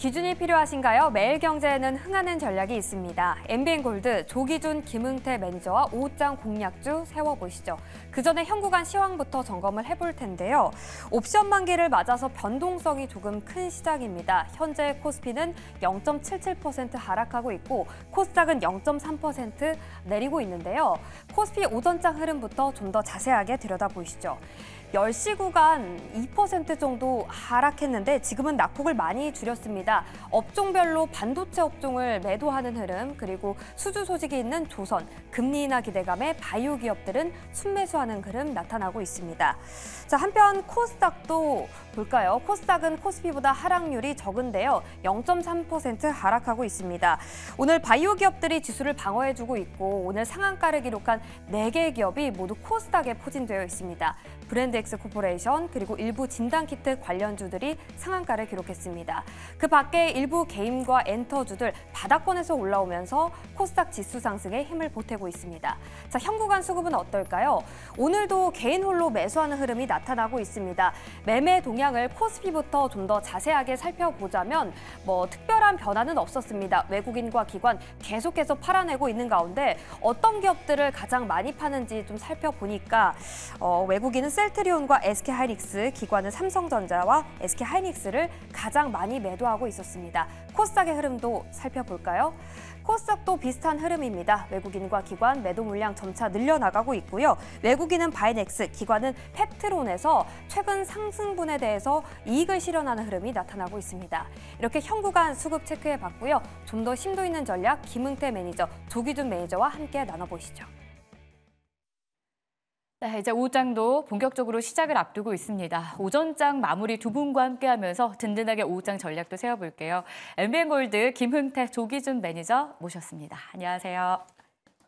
기준이 필요하신가요? 매일경제에는 흥하는 전략이 있습니다. MBN골드 조기준, 김흥태 매니저와 5장 공략주 세워보시죠. 그 전에 현구간 시황부터 점검을 해볼 텐데요. 옵션 만기를 맞아서 변동성이 조금 큰 시장입니다. 현재 코스피는 0.77% 하락하고 있고 코스닥은 0.3% 내리고 있는데요. 코스피 오전장 흐름부터 좀 더 자세하게 들여다보시죠. 10시 구간 2% 정도 하락했는데 지금은 낙폭을 많이 줄였습니다. 업종별로 반도체 업종을 매도하는 흐름, 그리고 수주 소식이 있는 조선, 금리 인하 기대감에 바이오 기업들은 순매수하는 흐름 나타나고 있습니다. 자, 한편 코스닥도 볼까요? 코스닥은 코스피보다 하락률이 적은데요. 0.3% 하락하고 있습니다. 오늘 바이오 기업들이 지수를 방어해주고 있고 오늘 상한가를 기록한 4개 기업이 모두 코스닥에 포진되어 있습니다. 브랜드엑스 코퍼레이션 그리고 일부 진단키트 관련주들이 상한가를 기록했습니다. 그 밖에 일부 게임과 엔터주들 바닥권에서 올라오면서 코스닥 지수 상승에 힘을 보태고 있습니다. 자, 현구간 수급은 어떨까요? 오늘도 개인 홀로 매수하는 흐름이 나타나고 있습니다. 매매 동향을 코스피부터 좀 더 자세하게 살펴보자면 특별한 변화는 없었습니다. 외국인과 기관 계속해서 팔아내고 있는 가운데 어떤 기업들을 가장 많이 파는지 좀 살펴보니까 외국인은 셀트리온과 SK하이닉스, 기관은 삼성전자와 SK하이닉스를 가장 많이 매도하고 있었습니다. 코스닥의 흐름도 살펴볼까요? 코스닥도 비슷한 흐름입니다. 외국인과 기관 매도 물량 점차 늘려나가고 있고요. 외국인은 바이넥스, 기관은 페트론에서 최근 상승분에 대해서 이익을 실현하는 흐름이 나타나고 있습니다. 이렇게 현구간 수급 체크해봤고요. 좀 더 심도 있는 전략 김흥태 매니저, 조기준 매니저와 함께 나눠보시죠. 네, 이제 오후장도 본격적으로 시작을 앞두고 있습니다. 오전장 마무리 두 분과 함께하면서 든든하게 오후장 전략도 세워볼게요. MBN골드 김흥태, 조기준 매니저 모셨습니다. 안녕하세요.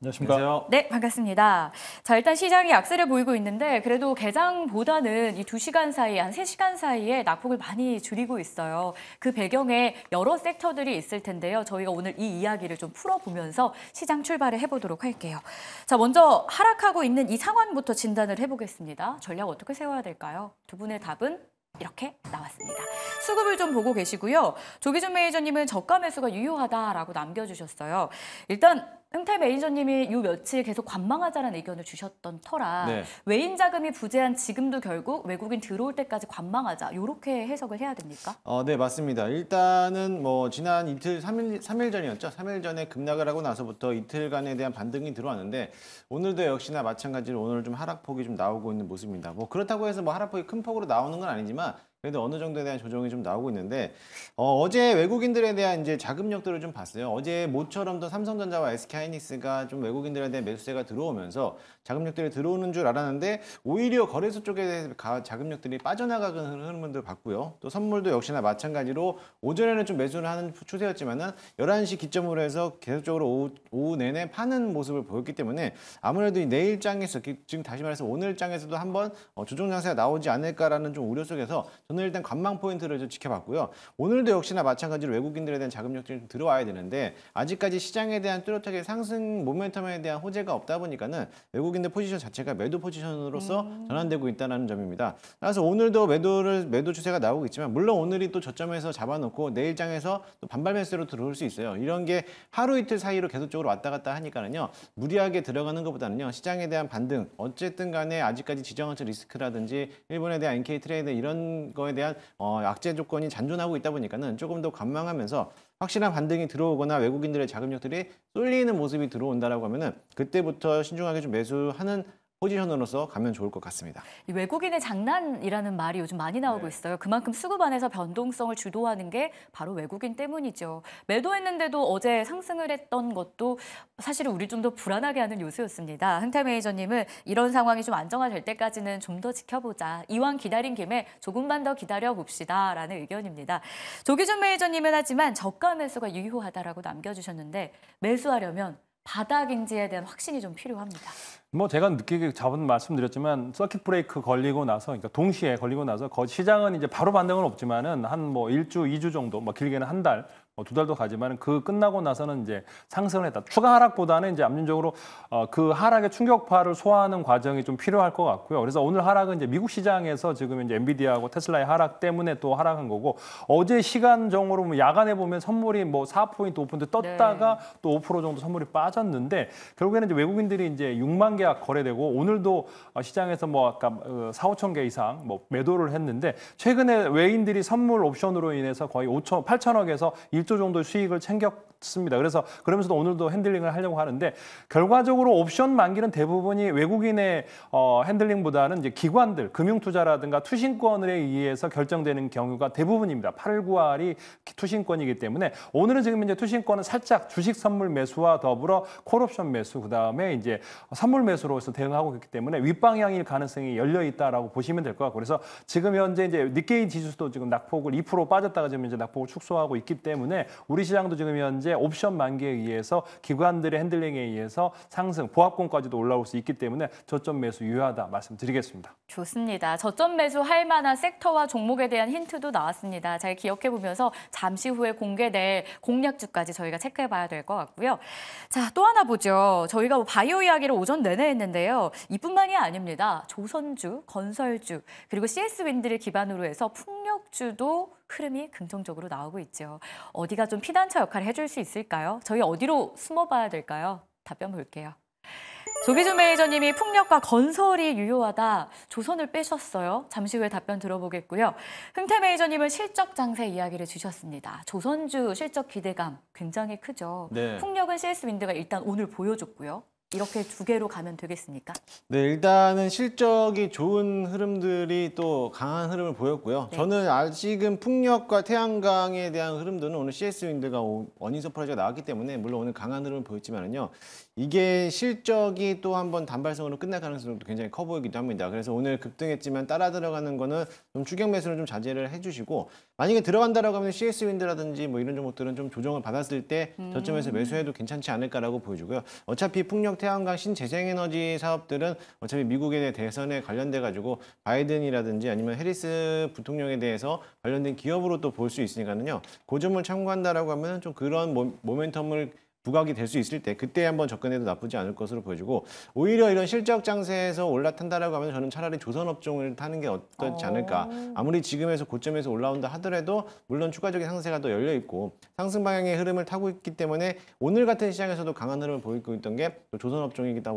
안녕하십니까. 안녕하세요. 네, 반갑습니다. 자, 일단 시장이 약세를 보이고 있는데 그래도 개장보다는 이 2시간 사이, 한 3시간 사이에 낙폭을 많이 줄이고 있어요. 그 배경에 여러 섹터들이 있을 텐데요. 저희가 오늘 이 이야기를 좀 풀어보면서 시장 출발을 해보도록 할게요. 자, 먼저 하락하고 있는 이 상황부터 진단을 해보겠습니다. 전략 어떻게 세워야 될까요? 두 분의 답은 이렇게 나왔습니다. 수급을 좀 보고 계시고요. 조기준 매니저님은 저가 매수가 유효하다라고 남겨주셨어요. 일단 흥태 매니저님이 요 며칠 계속 관망하자는 의견을 주셨던 터라 외인 자금이 부재한 지금도 결국 외국인 들어올 때까지 관망하자 이렇게 해석을 해야 됩니까? 네, 맞습니다. 일단은 지난 이틀 3일 전이었죠. 3일 전에 급락을 하고 나서부터 이틀간에 대한 반등이 들어왔는데 오늘도 역시나 마찬가지로 오늘 좀 하락폭이 좀 나오고 있는 모습입니다. 그렇다고 해서 하락폭이 큰 폭으로 나오는 건 아니지만 그래도 어느 정도에 대한 조정이 좀 나오고 있는데 어제 외국인들에 대한 이제 자금력들을 좀 봤어요. 어제 모처럼 또 삼성전자와 SK하이닉스가 좀 외국인들에 대한 매수세가 들어오면서 자금력들이 들어오는 줄 알았는데 오히려 거래소 쪽에 자금력들이 빠져나가는 흐름을 봤고요. 또 선물도 역시나 마찬가지로 오전에는 좀 매수를 하는 추세였지만은 11시 기점으로 해서 계속적으로 오후 내내 파는 모습을 보였기 때문에 아무래도 이 내일장에서 지금 다시 말해서 오늘장에서도 한번 조정 장세가 나오지 않을까라는 좀 우려 속에서 저는 일단 관망 포인트를 좀 지켜봤고요. 오늘도 역시나 마찬가지로 외국인들에 대한 자금력들이 좀 들어와야 되는데 아직까지 시장에 대한 뚜렷하게 상승 모멘텀에 대한 호재가 없다 보니까는 외국인들 포지션 자체가 매도 포지션으로서 전환되고 있다는 점입니다. 그래서 오늘도 매도 추세가 나오고 있지만 물론 오늘이 또 저점에서 잡아놓고 내일장에서 또 반발 매수로 들어올 수 있어요. 이런 게 하루 이틀 사이로 계속적으로 왔다 갔다 하니까는요. 무리하게 들어가는 것보다는요. 시장에 대한 반등 어쨌든 간에 아직까지 지정학적 리스크라든지 일본에 대한 NK 트레이드 이런 거에 대한 악재 조건이 잔존하고 있다 보니까는 조금 더 관망하면서 확실한 반등이 들어오거나 외국인들의 자금력들이 쏠리는 모습이 들어온다라고 하면은 그때부터 신중하게 좀 매수하는 포지션으로서 가면 좋을 것 같습니다. 이 외국인의 장난이라는 말이 요즘 많이 나오고 있어요. 그만큼 수급 안에서 변동성을 주도하는 게 바로 외국인 때문이죠. 매도했는데도 어제 상승을 했던 것도 사실은 우리 좀 더 불안하게 하는 요소였습니다. 흥태 매니저님은 이런 상황이 좀 안정화될 때까지는 좀 더 지켜보자. 이왕 기다린 김에 조금만 더 기다려봅시다 라는 의견입니다. 조기준 매니저님은 하지만 저가 매수가 유효하다라고 남겨주셨는데 매수하려면 바닥인지에 대한 확신이 좀 필요합니다. 제가 느끼게 저번 말씀드렸지만 서킷 브레이크 걸리고 나서 그러니까 동시에 걸리고 나서 시장은 이제 바로 반등은 없지만은 한 1주, 2주 정도 길게는 한 달 두 달도 가지만 그 끝나고 나서는 이제 상승을 했다. 추가 하락보다는 이제 압력적으로 그 하락의 충격파를 소화하는 과정이 좀 필요할 것 같고요. 그래서 오늘 하락은 이제 미국 시장에서 지금 이제 엔비디아하고 테슬라의 하락 때문에 또 하락한 거고 어제 시간적으로 뭐 야간에 보면 선물이 뭐 4포인트, 5포인트 떴다가 또 5% 정도 선물이 빠졌는데 결국에는 이제 외국인들이 이제 6만 계약 거래되고 오늘도 시장에서 뭐 아까 4,5천 개 이상 뭐 매도를 했는데 최근에 외인들이 선물 옵션으로 인해서 거의 8천억에서 1조 정도의 수익을 챙겼습니다. 그래서 그러면서도 오늘도 핸들링을 하려고 하는데 결과적으로 옵션 만기는 대부분이 외국인의 핸들링보다는 이제 기관들, 금융투자라든가 투신권에 의해서 결정되는 경우가 대부분입니다. 8, 9할이 투신권이기 때문에 오늘은 지금 이제 투신권은 살짝 주식 선물 매수와 더불어 콜옵션 매수, 그다음에 이제 선물 매수로서 대응하고 있기 때문에 윗방향일 가능성이 열려 있다라고 보시면 될 것 같고 그래서 지금 현재 이제 니케이 지수도 지금 낙폭을 2% 빠졌다가 지금 이제 낙폭을 축소하고 있기 때문에 우리 시장도 지금 현재 옵션 만기에 의해서 기관들의 핸들링에 의해서 상승, 보합권까지도 올라올 수 있기 때문에 저점 매수 유효하다 말씀드리겠습니다. 좋습니다. 저점 매수할 만한 섹터와 종목에 대한 힌트도 나왔습니다. 잘 기억해 보면서 잠시 후에 공개될 공략주까지 저희가 체크해 봐야 될 것 같고요. 자, 또 하나 보죠. 저희가 뭐 바이오 이야기를 오전 내내 했는데요. 이뿐만이 아닙니다. 조선주, 건설주, 그리고 CS윈드를 기반으로 해서 풍력주도 흐름이 긍정적으로 나오고 있죠. 어디가 좀 피단차 역할을 해줄 수 있을까요? 저희 어디로 숨어봐야 될까요? 답변 볼게요. 조기준 매니저님이 풍력과 건설이 유효하다. 조선을 빼셨어요. 잠시 후에 답변 들어보겠고요. 흥태 매니저님은 실적 장세 이야기를 주셨습니다. 조선주 실적 기대감 굉장히 크죠. 네. 풍력은 CS윈드가 일단 오늘 보여줬고요. 이렇게 두 개로 가면 되겠습니까? 네, 일단은 실적이 좋은 흐름들이 또 강한 흐름을 보였고요. 네. 저는 아직은 풍력과 태양광에 대한 흐름들은 오늘 CS윈드가 원인 서프라이즈가 나왔기 때문에 물론 오늘 강한 흐름을 보였지만은요. 이게 실적이 또 한번 단발성으로 끝날 가능성도 굉장히 커 보이기도 합니다. 그래서 오늘 급등했지만 따라 들어가는 거는 좀 추격 매수는 좀 자제를 해주시고 만약에 들어간다라고 하면 CS윈드라든지 뭐 이런 종목들은 좀 조정을 받았을 때 저점에서 매수해도 괜찮지 않을까라고 보여주고요. 어차피 풍력, 태양광, 신재생에너지 사업들은 어차피 미국의 대선에 관련돼 가지고 바이든이라든지 아니면 해리스 부통령에 대해서 관련된 기업으로 또 볼 수 있으니까는요. 그 점을 참고한다라고 하면 좀 그런 모멘텀을 부각이 될 수 있을 때 그때 한번 접근해도 나쁘지 않을 것으로 보여지고 오히려 이런 실적 장세에서 올라탄다라고 하면 저는 차라리 조선업종을 타는 게 어떻지 않을까. 아무리 지금에서 고점에서 올라온다 하더라도 물론 추가적인 상세가 또 열려 있고 상승 방향의 흐름을 타고 있기 때문에 오늘 같은 시장에서도 강한 흐름을 보이고 있던 게 조선업종이다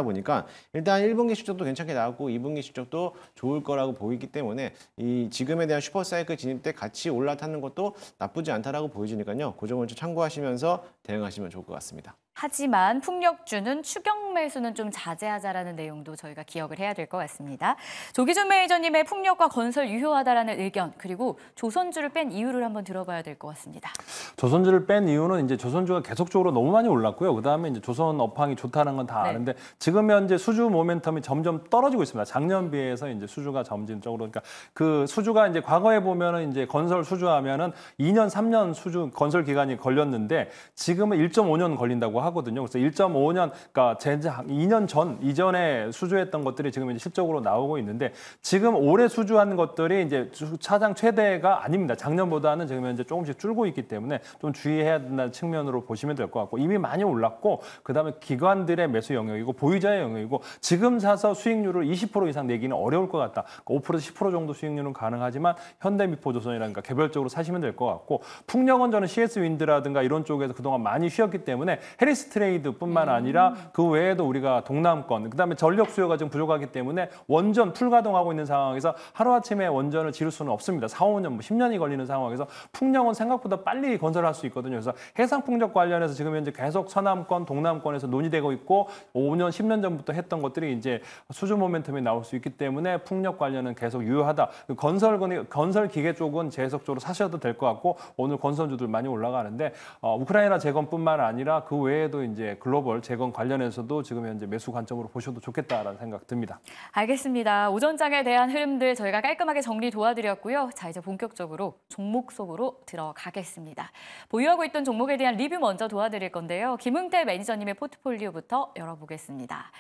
보니까 일단 1분기 실적도 괜찮게 나왔고 2분기 실적도 좋을 거라고 보이기 때문에 이 지금에 대한 슈퍼사이클 진입 때 같이 올라타는 것도 나쁘지 않다라고 보여지니까요. 그 점을 좀 참고하시면서 대응하시면 좋을 것 같습니다. 하지만 풍력주는 추격 매수는 좀 자제하자라는 내용도 저희가 기억을 해야 될 것 같습니다. 조기준 매니저님의 풍력과 건설 유효하다라는 의견 그리고 조선주를 뺀 이유를 한번 들어봐야 될 것 같습니다. 조선주를 뺀 이유는 이제 조선주가 계속적으로 너무 많이 올랐고요. 그다음에 이제 조선 업황이 좋다는 건 다 아는데 지금 현재 수주 모멘텀이 점점 떨어지고 있습니다. 작년 비해서 이제 수주가 점진적으로 그러니까 그 수주가 이제 과거에 보면은 이제 건설 수주하면은 2년, 3년 수주 건설 기간이 걸렸는데 지금은 1.5년 걸린다고 하거든요. 그래서 1.5년, 그러니까 2년 전 이전에 수주했던 것들이 지금 이제 실적으로 나오고 있는데 지금 올해 수주한 것들이 이제 사상 최대가 아닙니다. 작년보다는 지금 현재 조금씩 줄고 있기 때문에 좀 주의해야 된다는 측면으로 보시면 될 것 같고 이미 많이 올랐고 그다음에 기관들의 매수 영역이고 보유자의 영역이고 지금 사서 수익률을 20% 이상 내기는 어려울 것 같다. 5% 10% 정도 수익률은 가능하지만 현대미포조선이라든가 개별적으로 사시면 될 것 같고 풍력은 저는 CS윈드라든가 이런 쪽에서 그동안 많이 쉬었기 때문에 해리스 트레이드뿐만 아니라 그 외에도 우리가 동남권 그다음에 전력 수요가 지금 부족하기 때문에 원전 풀가동하고 있는 상황에서 하루아침에 원전을 지을 수는 없습니다. 4, 5년, 뭐 10년이 걸리는 상황에서 풍력은 생각보다 빨리 건설할 수 있거든요. 그래서 해상풍력 관련해서 지금 현재 계속 서남권, 동남권에서 논의되고 있고 5년, 10년 전부터 했던 것들이 이제 수주 모멘텀이 나올 수 있기 때문에 풍력 관련은 계속 유효하다. 건설 기계 쪽은 계속적으로 사셔도 될 것 같고 오늘 건설주들 많이 올라가는데 우크라이나 재건뿐만 아니라 그 외에도 이제 글로벌 재건 관련해서도 지금 현재 매수 관점으로 보셔도 좋겠다라는 생각 듭니다. 알겠습니다. 오전장에 대한 흐름들 저희가 깔끔하게 정리 도와드렸고요. 자, 이제 본격적으로 종목 속으로 들어가겠습니다. 보유하고 있던 종목에 대한 리뷰 먼저 도와드릴 건데요. 김흥태 매니저님의 포트폴리오부터 열어보겠습니다.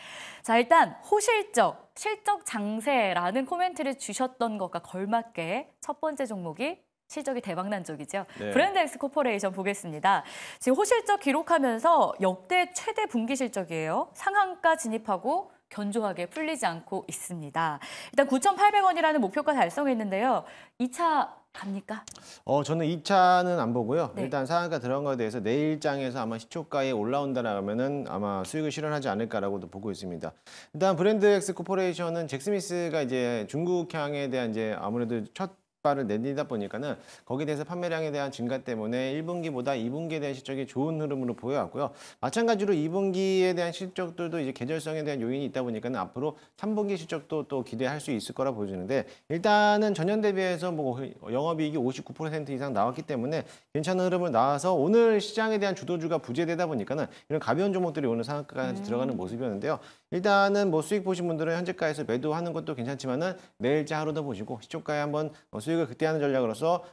자, 일단 호실적, 실적 장세라는 코멘트를 주셨던 것과 걸맞게 첫 번째 종목이 실적이 대박난 쪽이죠. 네. 브랜드엑스 코퍼레이션 보겠습니다. 지금 호실적 기록하면서 역대 최대 분기 실적이에요. 상한가 진입하고 견조하게 풀리지 않고 있습니다. 일단 9,800원이라는 목표가 달성했는데요. 2차 갑니까? 저는 2차는 안 보고요. 네. 일단 상한가 들어간 거에 대해서 내일장에서 아마 시초가에 올라온다라면은 아마 수익을 실현하지 않을까라고도 보고 있습니다. 일단 브랜드엑스 코퍼레이션은 잭 스미스가 이제 중국향에 대한 이제 아무래도 첫 발을 내딛다 보니까는 거기에 대해서 판매량에 대한 증가 때문에 1분기보다 2분기에 대한 실적이 좋은 흐름으로 보여왔고요. 마찬가지로 2분기에 대한 실적들도 이제 계절성에 대한 요인이 있다 보니까는 앞으로 3분기 실적도 또 기대할 수 있을 거라 보여지는데 일단은 전년 대비해서 뭐 영업이익이 59% 이상 나왔기 때문에 괜찮은 흐름을 나와서 오늘 시장에 대한 주도주가 부재되다 보니까는 이런 가벼운 종목들이 오늘 상한가까지 들어가는 모습이었는데요. 일단은 뭐 수익 보신 분들은 현재가에서 매도하는 것도 괜찮지만은 내일자 하루 더 보시고 시초가에 한번 수익을 극대화하는 전략으로서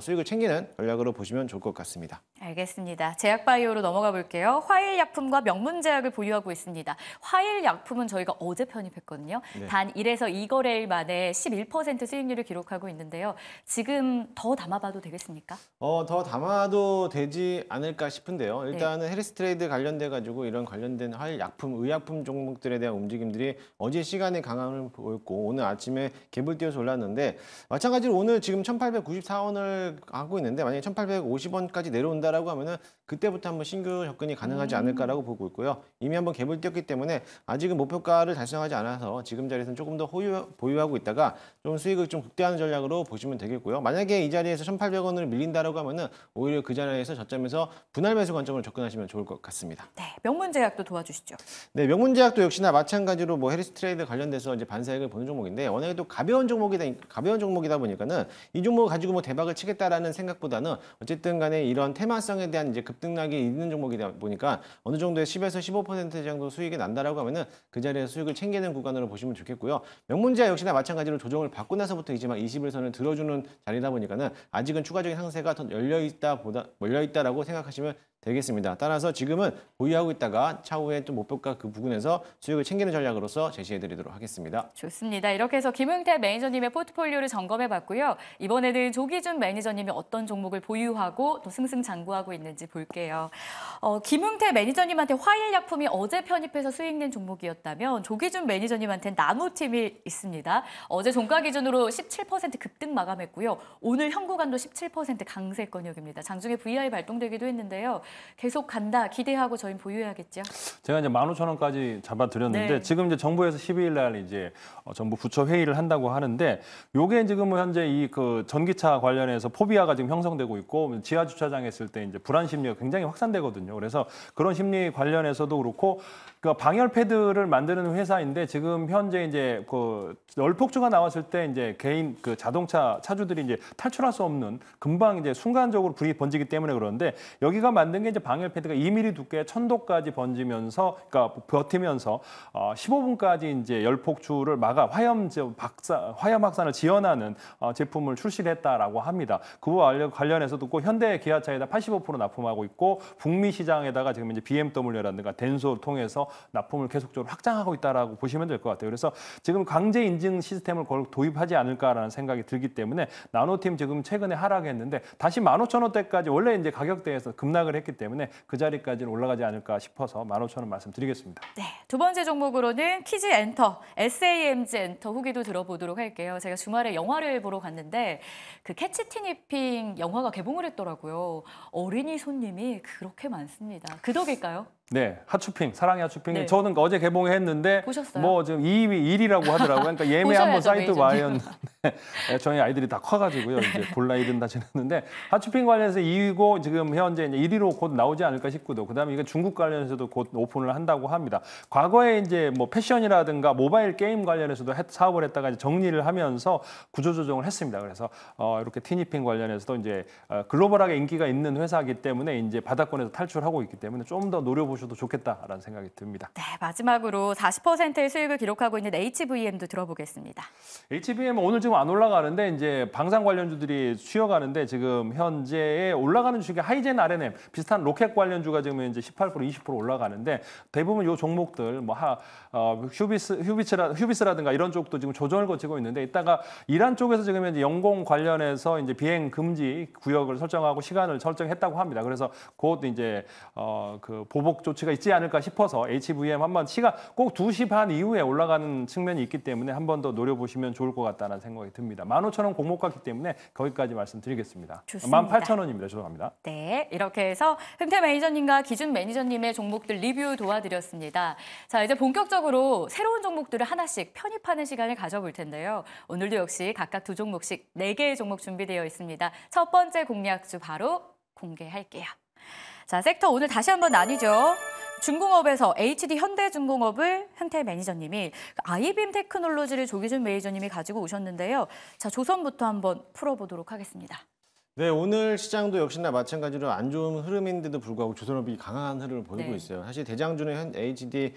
수익을 챙기는 전략으로 보시면 좋을 것 같습니다. 알겠습니다. 제약바이오로 넘어가 볼게요. 화일약품과 명문제약을 보유하고 있습니다. 화일약품은 저희가 어제 편입했거든요. 네. 단 1에서 2거래일 만에 11% 수익률을 기록하고 있는데요. 지금 더 담아봐도 되겠습니까? 더 담아도 되지 않을까 싶은데요. 일단은 헬스 트레이드 관련돼 가지고 이런 관련된 화일약품, 의약품 종목들에 대한 움직임들이 어제 시간에 강함을 보였고 오늘 아침에 갭을 띄어서 올랐는데 마찬가지로 오늘 지금 1,894원을 하고 있는데 만약에 1,850원까지 내려온다라고 하면은 그때부터 한번 신규 접근이 가능하지 않을까라고 보고 있고요. 이미 한번 갭을 띄었기 때문에 아직은 목표가를 달성하지 않아서 지금 자리에서는 조금 더 보유하고 있다가 좀 수익을 좀 극대화하는 전략으로 보시면 되겠고요. 만약에 이 자리에서 1,800원을 밀린다라고 하면은 오히려 그 자리에서 저점에서 분할 매수 관점으로 접근하시면 좋을 것 같습니다. 네, 명문제약도 도와주시죠. 네, 명문제약도 역시나 마찬가지로 뭐 헬스 트레이드 관련돼서 이제 반사익을 보는 종목인데 워낙에 또 가벼운 종목이다 보니까는 이 종목을 가지고 뭐 대박을 치겠다라는 생각보다는 어쨌든 간에 이런 테마성에 대한 이제 급등락이 있는 종목이다 보니까 어느 정도의 10에서 15% 정도 수익이 난다라고 하면은 그 자리에서 수익을 챙기는 구간으로 보시면 좋겠고요. 명문제약 역시나 마찬가지로 조정을 받고 나서부터 이제 막 21선을 들어주는 자리다 보니까는 아직은 추가적인 상세가 더 열려있다라고 생각하시면 되겠습니다. 따라서 지금은 보유하고 있다가 차후에 또 목표가 그 부근에서 수익을 챙기는 전략으로서 제시해드리도록 하겠습니다. 좋습니다. 이렇게 해서 김흥태 매니저님의 포트폴리오를 점검해봤고요. 이번에는 조기준 매니저님이 어떤 종목을 보유하고 또 승승장구하고 있는지 볼게요. 김흥태 매니저님한테 화일약품이 어제 편입해서 수익낸 종목이었다면 조기준 매니저님한테는 나무팀이 있습니다. 어제 종가 기준으로 17% 급등 마감했고요. 오늘 현구간도 17% 강세권역입니다. 장중에 VI 발동되기도 했는데요. 계속 간다 기대하고 저희는 보유해야겠죠. 제가 이제 15,000원까지 잡아드렸는데 네. 지금 이제 정부에서 12일 날 이제 정부 부처 회의를 한다고 하는데 요게 지금 현재 이 그 전기차 관련해서 포비아가 지금 형성되고 있고 지하 주차장에 있을 때 이제 불안 심리가 굉장히 확산되거든요. 그래서 그런 심리 관련해서도 그렇고 그 방열 패드를 만드는 회사인데 지금 현재 이제 그 열폭주가 나왔을 때 이제 개인 그 자동차 차주들이 이제 탈출할 수 없는 금방 이제 순간적으로 불이 번지기 때문에 그런데 여기가 만든 게 이제 방열 패드가 2mm 두께 1000도까지 번지면서 그러니까 버티면서 15분까지 이제 열폭주를 막아 화염 확산을 지연하는 제품을 출시를 했다라고 합니다. 그와 관련해서도 꼭 현대 기아차에다 85% 납품하고 있고 북미 시장에다가 지금 이제 BMW라든가 덴소를 통해서 납품을 계속적으로 확장하고 있다라고 보시면 될 것 같아요. 그래서 지금 강제 인증 시스템을 도입하지 않을까라는 생각이 들기 때문에 나노팀 지금 최근에 하락했는데 다시 15,000원대까지 원래 이제 가격대에서 급락을 했기 때문에 그 자리까지는 올라가지 않을까 싶어서 15,000원 말씀드리겠습니다. 네, 두 번째 종목으로는 키즈 엔터, SAMG 엔터 후기도 들어보도록 할게요. 제가 주말에 영화를 보러 갔는데 그 캐치 티니핑 영화가 개봉을 했더라고요. 어린이 손님이 그렇게 많습니다. 그 덕일까요? 네, 하츄핑, 사랑의 하츄핑. 네. 저는 어제 개봉했는데 보셨어요? 뭐 지금 2위 1위라고 하더라고요. 그러니까 예매 한번 사이트 보셔야죠, 와였는데 저희 아이들이 다 커가지고요. 이제 볼 나이 든다 지냈는데 하츄핑 관련해서 2위고 지금 현재 이제 1위로 곧 나오지 않을까 싶고도 그다음에 이게 중국 관련해서도 곧 오픈을 한다고 합니다. 과거에 이제 뭐 패션이라든가 모바일 게임 관련해서도 사업을 했다가 이제 정리를 하면서 구조조정을 했습니다. 그래서 이렇게 티니핑 관련해서도 이제 글로벌하게 인기가 있는 회사이기 때문에 이제 바닥권에서 탈출하고 있기 때문에 좀 더 노려보시면 살펴보셔도 좋겠다라는 생각이 듭니다. 네, 마지막으로 40%의 수익을 기록하고 있는 HVM도 들어보겠습니다. HBM 오늘 지금 안 올라가는데 이제 방산 관련주들이 쉬어가는데 지금 현재에 올라가는 주식이 하이젠 RNM 비슷한 로켓 관련주가 지금 이제 18% 20% 올라가는데 대부분 요 종목들 뭐 휴비스라든가 이런 쪽도 지금 조정을 거치고 있는데 이따가 이란 쪽에서 지금 이제 영공 관련해서 이제 비행 금지 구역을 설정하고 시간을 설정했다고 합니다. 그래서 곧 이제 그 보복 조치가 있지 않을까 싶어서 HVM 한번 시간 꼭 2시 반 이후에 올라가는 측면이 있기 때문에 한 번 더 노려보시면 좋을 것 같다는 생각이 듭니다. 15,000원 공모 같기 때문에 거기까지 말씀드리겠습니다. 좋습니다. 18,000원입니다. 죄송합니다. 네, 이렇게 해서 흥태 매니저님과 기준 매니저님의 종목들 리뷰 도와드렸습니다. 자, 이제 본격적으로 새로운 종목들을 하나씩 편입하는 시간을 가져볼 텐데요. 오늘도 역시 각각 2종목씩 4개의 종목 준비되어 있습니다. 첫 번째 공략주 바로 공개할게요. 자, 섹터 오늘 다시 한번 나뉘죠. 중공업에서 HD 현대중공업을 흥태 매니저님이, 아이빔 테크놀로지를 조기준 매니저님이 가지고 오셨는데요. 자, 조선부터 한번 풀어보도록 하겠습니다. 네, 오늘 시장도 역시나 마찬가지로 안 좋은 흐름인데도 불구하고 조선업이 강한 흐름을 보이고 네. 있어요. 사실 대장주는 HD,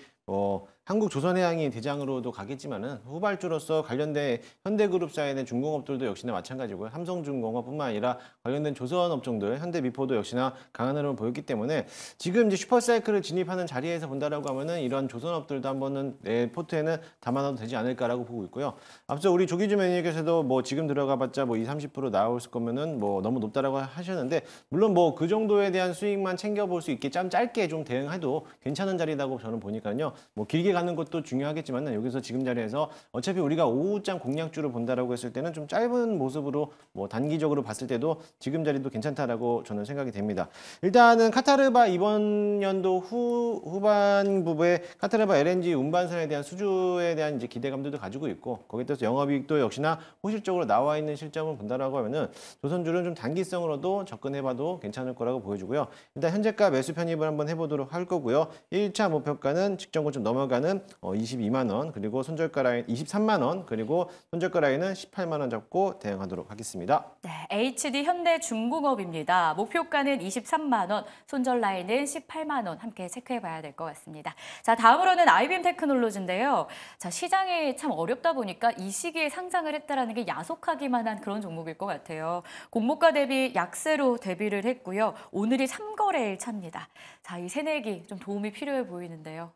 한국조선해양이 대장으로도 가겠지만은 후발주로서 관련된 현대그룹사의 중공업들도 역시나 마찬가지고요. 삼성중공업뿐만 아니라 관련된 조선업종들, 현대미포도 역시나 강한 흐름을 보였기 때문에 지금 이제 슈퍼사이클을 진입하는 자리에서 본다라고 하면은 이런 조선업들도 한번은 내 포트에는 담아놔도 되지 않을까라고 보고 있고요. 앞서 우리 조기주 매니저께서도 뭐 지금 들어가봤자 뭐 20-30% 나올 거면은 뭐 너무 높다라고 하셨는데 물론 뭐 그 정도에 대한 수익만 챙겨볼 수 있게 좀 짧게 좀 대응해도 괜찮은 자리라고 저는 보니까요. 뭐 길게 가는 것도 중요하겠지만 여기서 지금 자리에서 어차피 우리가 오후장 공략주를 본다라고 했을 때는 좀 짧은 모습으로 뭐 단기적으로 봤을 때도 지금 자리도 괜찮다라고 저는 생각이 됩니다. 일단은 카타르바 이번 연도 후반부에 카타르바 LNG 운반선에 대한 수주에 대한 이제 기대감들도 가지고 있고 거기에 따라서 영업이익도 역시나 호실적으로 나와 있는 실적을 본다라고 하면은 조선주는 좀 단기성으로도 접근해봐도 괜찮을 거라고 보여주고요. 일단 현재가 매수 편입을 한번 해보도록 할 거고요. 1차 목표가는 직전고 좀 넘어가는 22만 원, 그리고 손절가 라인 23만 원, 그리고 손절가 라인은 18만 원 잡고 대응하도록 하겠습니다. 네, HD 현대중공업입니다. 목표가는 23만 원, 손절 라인은 18만 원 함께 체크해봐야 될 것 같습니다. 자, 다음으로는 아이빔 테크놀로지인데요. 자, 시장이 참 어렵다 보니까 이 시기에 상장을 했다라는 게 야속하기만 한 그런 종목일 것 같아요. 공모가 대비 약세로 대비를 했고요. 오늘이 3거래일 차입니다. 자, 이 새내기 좀 도움이 필요해 보이는데요.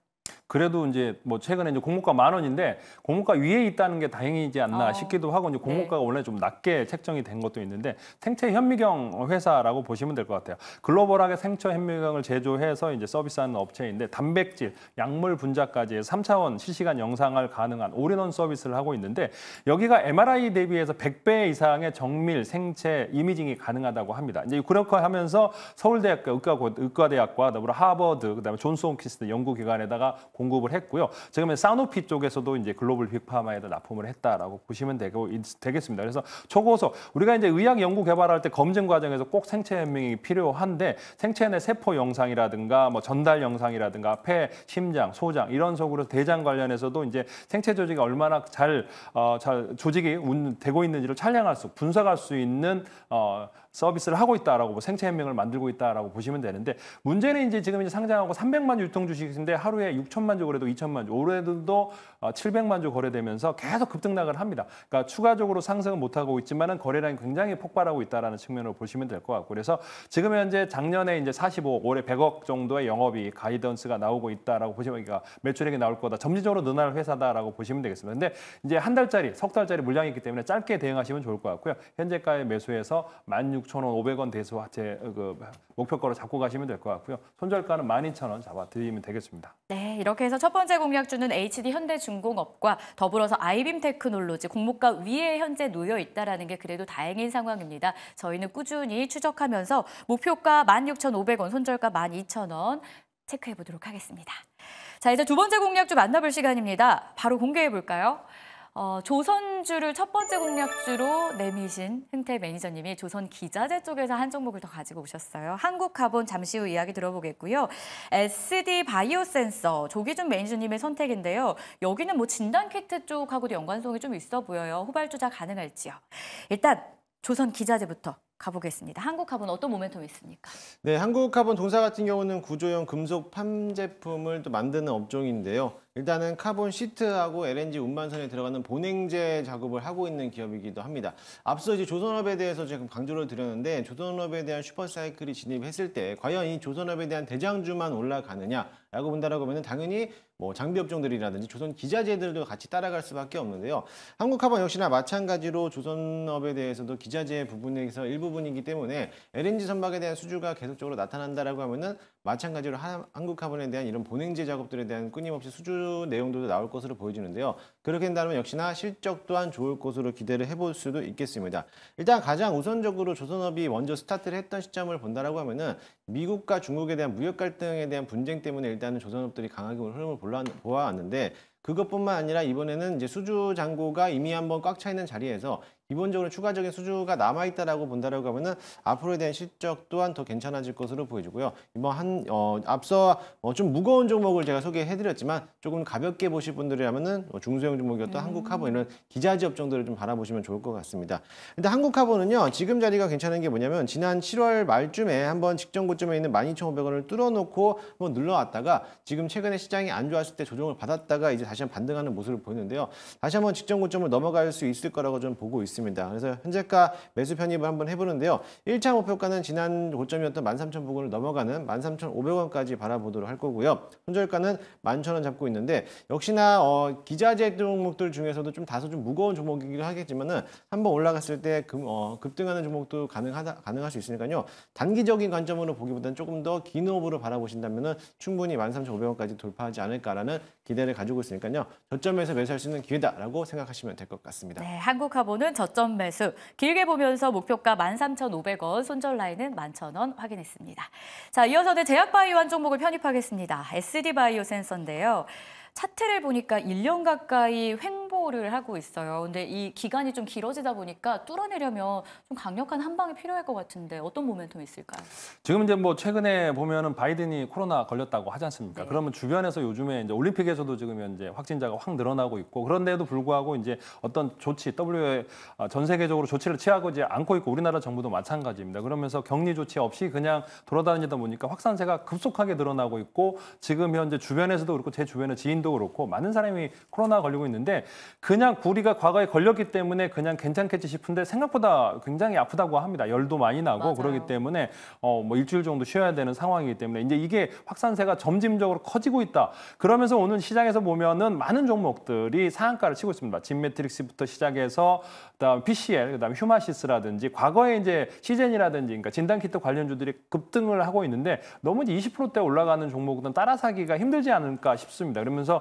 그래도 이제 뭐 최근에 이제 공모가 10,000원인데 공모가 위에 있다는 게 다행이지 않나 싶기도 하고 이제 공모가가 원래 좀 낮게 책정이 된 것도 있는데 생체 현미경 회사라고 보시면 될 것 같아요. 글로벌하게 생체 현미경을 제조해서 이제 서비스하는 업체인데 단백질, 약물 분자까지 해서 3차원 실시간 영상을 가능한 올인원 서비스를 하고 있는데 여기가 MRI 대비해서 100배 이상의 정밀 생체 이미징이 가능하다고 합니다. 이제 그렇게 하면서 서울대학교 의과대학과 더불어 하버드, 그다음에 존스홈키스 연구기관에다가 공급을 했고요. 지금 사노피 쪽에서도 이제 글로벌 빅파마에다 납품을 했다라고 보시면 되겠습니다. 그래서 초고속 우리가 이제 의학 연구 개발할 때 검증 과정에서 꼭 생체 현미경이 필요한데 생체 내 세포 영상이라든가 뭐 전달 영상이라든가 폐, 심장, 소장 이런 속으로 대장 관련해서도 이제 생체 조직이 얼마나 잘 조직이 되고 있는지를 촬영할 수, 분석할 수 있는 서비스를 하고 있다라고 생체 현미경을 만들고 있다라고 보시면 되는데 문제는 이제 지금 이제 상장하고 300만 주 유통 주식인데 하루에 6천만 주 거래도 2천만 주, 올해도 700만 주 거래되면서 계속 급등락을 합니다. 그러니까 추가적으로 상승은 못하고 있지만은 거래량이 굉장히 폭발하고 있다라는 측면으로 보시면 될 것 같고 그래서 지금 현재 작년에 이제 45억, 올해 100억 정도의 영업이 가이던스가 나오고 있다라고 보시면 그러니까 매출액이 나올 거다. 점진적으로 늘어날 회사다라고 보시면 되겠습니다. 근데 이제 한 달짜리, 석 달짜리 물량이 있기 때문에 짧게 대응하시면 좋을 것 같고요. 현재가에 매수해서 16,500원 대수 목표가로 잡고 가시면 될 것 같고요. 손절가는 12,000원 잡아드리면 되겠습니다. 네, 이렇게 해서 첫 번째 공략주는 HD 현대중공업과 더불어서 아이빔 테크놀로지 공모가 위에 현재 놓여 있다는 게 그래도 다행인 상황입니다. 저희는 꾸준히 추적하면서 목표가 16,500원, 손절가 12,000원 체크해 보도록 하겠습니다. 자, 이제 두 번째 공략주 만나볼 시간입니다. 바로 공개해 볼까요? 조선주를 첫 번째 공략주로 내미신 흥태 매니저님이 조선 기자재 쪽에서 한 종목을 더 가지고 오셨어요. 한국카본 잠시 후 이야기 들어보겠고요. SD 바이오센서 조기준 매니저님의 선택인데요. 여기는 뭐 진단키트 쪽하고도 연관성이 좀 있어 보여요. 후발주자 가능할지요. 일단 조선 기자재부터 가보겠습니다. 한국화분 어떤 모멘텀이 있습니까? 네, 한국카본 동사 같은 경우는 구조형 금속 팜제품을 또 만드는 업종인데요. 일단은 카본 시트하고 LNG 운반선에 들어가는 본행제 작업을 하고 있는 기업이기도 합니다. 앞서 이제 조선업에 대해서 지금 강조를 드렸는데 조선업에 대한 슈퍼사이클이 진입했을 때 과연 이 조선업에 대한 대장주만 올라가느냐라고 본다라고 하면은 당연히 뭐 장비 업종들이라든지 조선 기자재들도 같이 따라갈 수밖에 없는데요. 한국카본 역시나 마찬가지로 조선업에 대해서도 기자재 부분에서 일부분이기 때문에 LNG 선박에 대한 수주가 계속적으로 나타난다라고 하면은 마찬가지로 한국카본에 대한 이런 본행제 작업들에 대한 끊임없이 수주 내용들도 나올 것으로 보여지는데요. 그렇게 된다면 역시나 실적 또한 좋을 것으로 기대를 해볼 수도 있겠습니다. 일단 가장 우선적으로 조선업이 먼저 스타트를 했던 시점을 본다라고 하면은 미국과 중국에 대한 무역 갈등에 대한 분쟁 때문에 일단은 조선업들이 강하게 흐름을 보아왔는데 그것뿐만 아니라 이번에는 이제 수주 잔고가 이미 한번 꽉 차 있는 자리에서 기본적으로 추가적인 수주가 남아있다라고 본다라고 하면은 앞으로에 대한 실적 또한 더 괜찮아질 것으로 보여지고요. 이번 앞서 좀 무거운 종목을 제가 소개해드렸지만 조금 가볍게 보실 분들이라면은 중소형 종목이었던 한국카본 이런 기자재 업종들을 좀 바라보시면 좋을 것 같습니다. 일단 한국카본은요 지금 자리가 괜찮은 게 뭐냐면 지난 7월 말쯤에 한번 직전 고점에 있는 12,500원을 뚫어놓고 한번 눌러왔다가 지금 최근에 시장이 안 좋았을 때 조정을 받았다가 이제 다시 한번 반등하는 모습을 보이는데요. 다시 한번 직전 고점을 넘어갈 수 있을 거라고 좀 보고 있습니다. 그래서 현재가 매수 편입을 한번 해보는데요. 1차 목표가는 지난 고점이었던 13,000 부근을 넘어가는 13,500원까지 바라보도록 할 거고요. 손절가는 11,000원 잡고 있는데 역시나 기자재 종목들 중에서도 좀 다소 좀 무거운 종목이기도 하겠지만은 한번 올라갔을 때 급등하는 종목도 가능할 수 있으니까요. 단기적인 관점으로 보기보다는 조금 더 긴 호흡으로 바라보신다면은 충분히 13,500원까지 돌파하지 않을까라는 기대를 가지고 있으니까요. 저점에서 매수할 수 있는 기회다라고 생각하시면 될 것 같습니다. 네, 한국화본은 저점 매수. 길게 보면서 목표가 13,500원, 손절 라인은 11,000원 확인했습니다. 자, 이어서는 제약바이오 한 종목을 편입하겠습니다. SD바이오 센서인데요. 차트를 보니까 1년 가까이 횡보를 하고 있어요. 근데 이 기간이 좀 길어지다 보니까 뚫어내려면 좀 강력한 한 방이 필요할 것 같은데 어떤 모멘텀이 있을까요? 지금 이제 뭐 최근에 보면은 바이든이 코로나 걸렸다고 하지 않습니까? 네. 그러면 주변에서 요즘에 이제 올림픽에서도 지금 현재 확진자가 확 늘어나고 있고 그런데도 불구하고 이제 어떤 조치, WHO에 전 세계적으로 조치를 취하고 이제 않고 있고 우리나라 정부도 마찬가지입니다. 그러면서 격리 조치 없이 그냥 돌아다니다 보니까 확산세가 급속하게 늘어나고 있고 지금 현재 주변에서도 그렇고 제 주변의 지인도 그렇고 많은 사람이 코로나 걸리고 있는데 그냥 우리가 과거에 걸렸기 때문에 그냥 괜찮겠지 싶은데 생각보다 굉장히 아프다고 합니다. 열도 많이 나고 맞아요. 그렇기 때문에 뭐 일주일 정도 쉬어야 되는 상황이기 때문에 이제 이게 확산세가 점진적으로 커지고 있다. 그러면서 오늘 시장에서 보면은 많은 종목들이 상한가를 치고 있습니다. 진매트릭스부터 시작해서 그다음 PCL, 그다음 휴마시스라든지 과거에 이제 시젠이라든지 그러니까 진단키트 관련주들이 급등을 하고 있는데 너무 이제 20%대 올라가는 종목은 따라 사기가 힘들지 않을까 싶습니다. 그러면서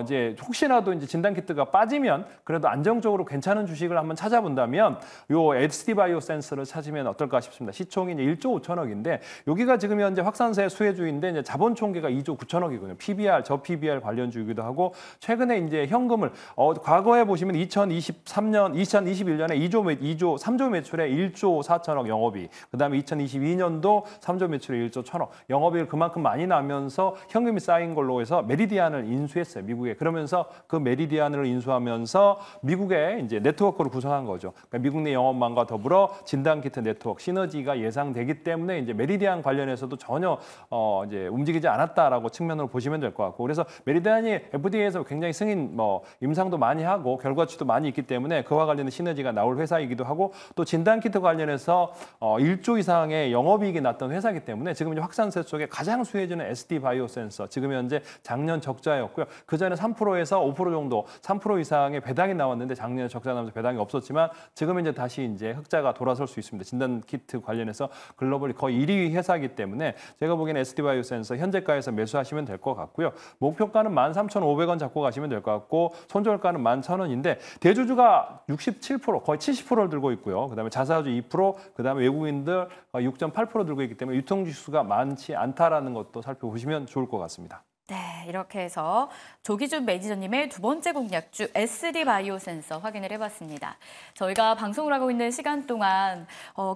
이제 혹시라도 이제 진단키트가 빠지면 그래도 안정적으로 괜찮은 주식을 한번 찾아본다면 요 SD바이오 센서를 찾으면 어떨까 싶습니다. 시총이 이제 1조 5천억인데 여기가 지금 현재 확산세 수혜주인데 이제 자본 총계가 2조 9천억이거든요. PBR, 저 PBR 관련주이기도 하고 최근에 이제 현금을 과거에 보시면 2021년에 3조 매출에 1조 4천억 영업이익, 그다음에 2022년도 3조 매출에 1조 1천억 영업이익을 그만큼 많이 나면서 현금이 쌓인 걸로 해서 메리디안을 인수했어요, 미국에. 그러면서 그 메리디안을 인수하면서 미국의 이제 네트워크를 구성한 거죠. 그러니까 미국 내 영업망과 더불어 진단키트 네트워크 시너지가 예상되기 때문에 이제 메리디안 관련해서도 전혀 이제 움직이지 않았다라고 측면으로 보시면 될 것 같고, 그래서 메리디안이 FDA에서 굉장히 승인 임상도 많이 하고 결과치도 많이 있기 때문에 그와 관련된 시너지가 나올 회사이기도 하고 또 진단키트 관련해서 1조 이상의 영업이익이 났던 회사이기 때문에 지금 이제 확산세 속에 가장 수혜주는 SD바이오 센서 지금 현재 작년 적자였고요. 그 전에 3%에서 5% 정도, 3% 이상의 배당이 나왔는데 작년에 적자 나면서 배당이 없었지만 지금 이제 다시 이제 흑자가 돌아설 수 있습니다. 진단 키트 관련해서 글로벌이 거의 1위 회사이기 때문에 제가 보기에는 SD바이오 센서 현재가에서 매수하시면 될 것 같고요. 목표가는 13,500원 잡고 가시면 될 것 같고 손절가는 11,000원인데 대주주가 67%, 거의 70%를 들고 있고요. 그다음에 자사주 2%, 그다음에 외국인들 6.8% 들고 있기 때문에 유통지수가 많지 않다라는 것도 살펴보시면 좋을 것 같습니다. 네, 이렇게 해서 조기준 매니저님의 두 번째 공략주 SD바이오센서 확인을 해봤습니다. 저희가 방송을 하고 있는 시간 동안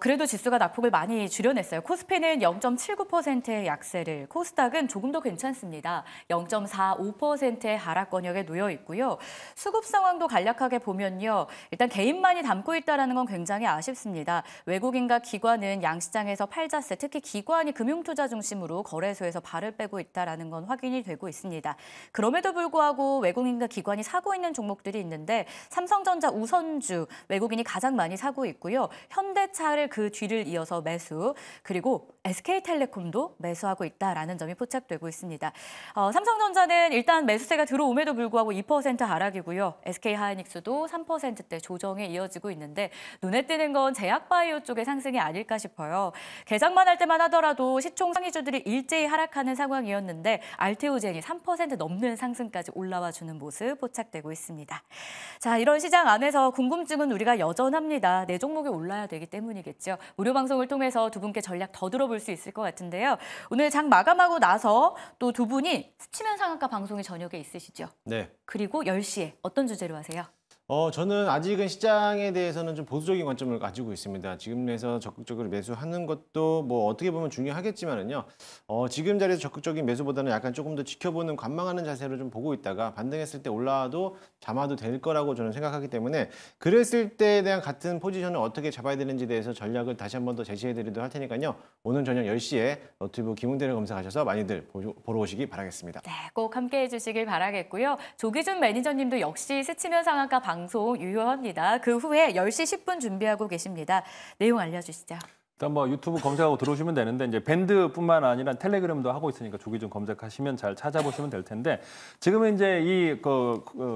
그래도 지수가 낙폭을 많이 줄여냈어요. 코스피는 0.79%의 약세를, 코스닥은 조금 더 괜찮습니다. 0.45%의 하락 권역에 놓여 있고요. 수급 상황도 간략하게 보면요. 일단 개인만이 담고 있다는 건 굉장히 아쉽습니다. 외국인과 기관은 양시장에서 팔자세, 특히 기관이 금융투자 중심으로 거래소에서 발을 빼고 있다는 건 확인이 되고 있습니다. 그럼에도 불구하고 외국인과 기관이 사고 있는 종목들이 있는데 삼성전자 우선주 외국인이 가장 많이 사고 있고요. 현대차를 그 뒤를 이어서 매수, 그리고 SK텔레콤도 매수하고 있다라는 점이 포착되고 있습니다. 삼성전자는 일단 매수세가 들어옴에도 불구하고 2% 하락이고요. SK하이닉스도 3%대 조정에 이어지고 있는데 눈에 띄는 건 제약바이오 쪽의 상승이 아닐까 싶어요. 개장만 할 때만 하더라도 시총 상위주들이 일제히 하락하는 상황이었는데 알테오젠이 3% 넘는 상승까지 올라와 주는 모습 포착되고 있습니다. 자, 이런 시장 안에서 궁금증은 우리가 여전합니다. 내 종목이 올라야 되기 때문이겠죠. 무료 방송을 통해서 두 분께 전략 더 들어볼 수 있을 것 같은데요. 오늘 장 마감하고 나서 또 두 분이 스치면 상한가 방송이 저녁에 있으시죠? 네. 그리고 10시에 어떤 주제로 하세요? 저는 아직은 시장에 대해서는 좀 보수적인 관점을 가지고 있습니다. 지금 내서 적극적으로 매수하는 것도 뭐 어떻게 보면 중요하겠지만은요. 지금 자리에서 적극적인 매수보다는 약간 조금 더 지켜보는 관망하는 자세로 좀 보고 있다가 반등했을 때 올라와도 잠아도 될 거라고 저는 생각하기 때문에 그랬을 때에 대한 같은 포지션을 어떻게 잡아야 되는지에 대해서 전략을 다시 한 번 더 제시해 드리도록 할 테니까요. 오늘 저녁 10시에 너튜브 김웅대를 검색하셔서 많이들 보러 오시기 바라겠습니다. 네, 꼭 함께해 주시길 바라겠고요. 조기준 매니저님도 역시 스치면 상한가 방송 유효합니다. 그 후에 10시 10분 준비하고 계십니다. 내용 알려주시죠. 일단 뭐 유튜브 검색하고 들어오시면 되는데 이제 밴드뿐만 아니라 텔레그램도 하고 있으니까 조기준 검색하시면 잘 찾아보시면 될 텐데 지금은 이제 이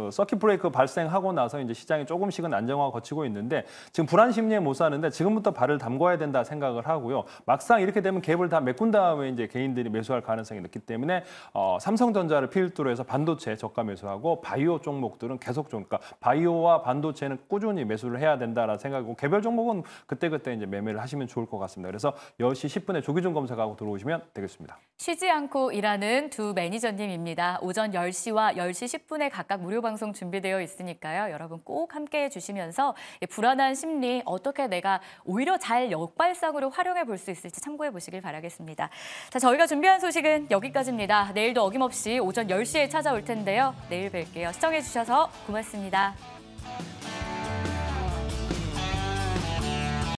서킷 브레이크 발생하고 나서 이제 시장이 조금씩은 안정화가 거치고 있는데 지금 불안 심리에 못 사는데 지금부터 발을 담궈야 된다 생각을 하고요. 막상 이렇게 되면 갭을 다 메꾼 다음에 이제 개인들이 매수할 가능성이 높기 때문에 삼성전자를 필두로 해서 반도체 저가 매수하고 바이오 종목들은 계속 그러니까 바이오와 반도체는 꾸준히 매수를 해야 된다라는 생각이고 개별 종목은 그때그때 이제 매매를 하시면 좋을 것 같습니다. 그래서 10시 10분에 조기준 검색하고 들어오시면 되겠습니다. 쉬지 않고 일하는 두 매니저님입니다. 오전 10시와 10시 10분에 각각 무료 방송 준비되어 있으니까요. 여러분 꼭 함께해 주시면서 불안한 심리 어떻게 내가 오히려 잘 역발상으로 활용해 볼 수 있을지 참고해 보시길 바라겠습니다. 자, 저희가 준비한 소식은 여기까지입니다. 내일도 어김없이 오전 10시에 찾아올 텐데요. 내일 뵐게요. 시청해 주셔서 고맙습니다.